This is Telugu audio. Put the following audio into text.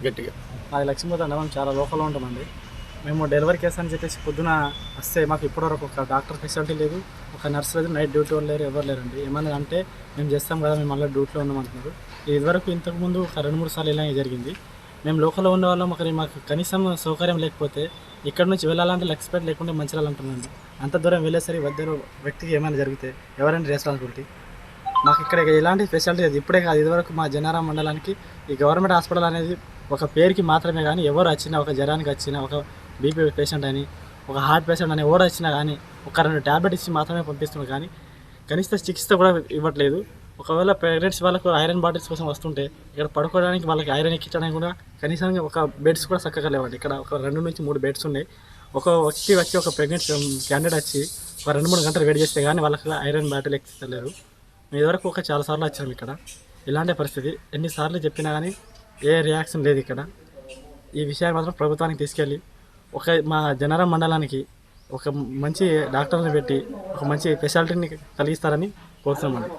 గట్టిగా. అది లక్ష్మీపతి మనం చాలా లోకల్లో ఉంటామండి. మేము డెలివరీ కేసు అని చెప్పేసి పొద్దున వస్తే మాకు ఇప్పటివరకు ఒక డాక్టర్ ఫెసిలిటీ లేదు, ఒక నర్స్ లేదు, నైట్ డ్యూటీ వాళ్ళు లేరు, ఎవరు లేరండి. ఏమన్నా అంటే మేము చేస్తాం కదా, మేము మళ్ళీ డ్యూటీలో ఉన్నాం అంటున్నారు. ఇదివరకు ఇంతకుముందు ఒక 2-3 సార్లు ఇలాగే జరిగింది. మేము లోకల్లో ఉన్న వాళ్ళం, మాకు కనీసం సౌకర్యం లేకపోతే ఇక్కడ నుంచి వెళ్ళాలంటే లక్ష్మీపేట లేకుంటే మంచిర్యాల అంటున్నాండి. అంత దూరం వెళ్ళేసరికి వ్యక్తికి ఏమైనా జరిగితే ఎవరైనా రెస్పాన్సిబిలిటీ? మాకు ఇక్కడ ఎలాంటి ఫెసిలిటీ లేదు. ఇప్పుడే కాదు, ఇదివరకు మా జనారం మండలానికి ఈ గవర్నమెంట్ హాస్పిటల్ అనేది ఒక పేరుకి మాత్రమే. కానీ ఎవరు వచ్చినా, ఒక జ్వరానికి వచ్చినా, ఒక బీపీ పేషెంట్ అని, ఒక హార్ట్ పేషెంట్ అని ఎవరు వచ్చినా కానీ ఒక 2 ట్యాబ్లెట్ ఇచ్చి మాత్రమే పంపిస్తున్నారు. కానీ కనీస చికిత్స కూడా ఇవ్వట్లేదు. ఒకవేళ ప్రెగ్నెన్సీ వాళ్ళకు ఐరన్ బాటిల్స్ కోసం వస్తుంటే ఇక్కడ పడుకోవడానికి, వాళ్ళకి ఐరన్ ఎక్కించడానికి కూడా కనీసం ఒక బెడ్స్ కూడా చక్కగా లేవండి. ఇక్కడ ఒక 2 నుంచి 3 బెడ్స్ ఉన్నాయి. ఒక వ్యక్తి వచ్చి, ఒక ప్రెగ్నెంట్ క్యాండిడేట్ వచ్చి ఒక 2-3 గంటలు వెయిట్ చేస్తే కానీ వాళ్ళకి ఐరన్ బాటిల్ ఎక్కిస్తలేరు. మేము ఇదివరకు చాలాసార్లు వచ్చాము ఇక్కడ. ఇలాంటి పరిస్థితి ఎన్నిసార్లు చెప్పినా కానీ ఏ రియాక్షన్ లేదు ఇక్కడ. ఈ విషయాన్ని మాత్రం ప్రభుత్వానికి తీసుకెళ్ళి మా జనరం మండలానికి ఒక మంచి డాక్టర్ని పెట్టి ఒక మంచి ఫెసిలిటీని కలిగిస్తారని కోరుతున్నామండి.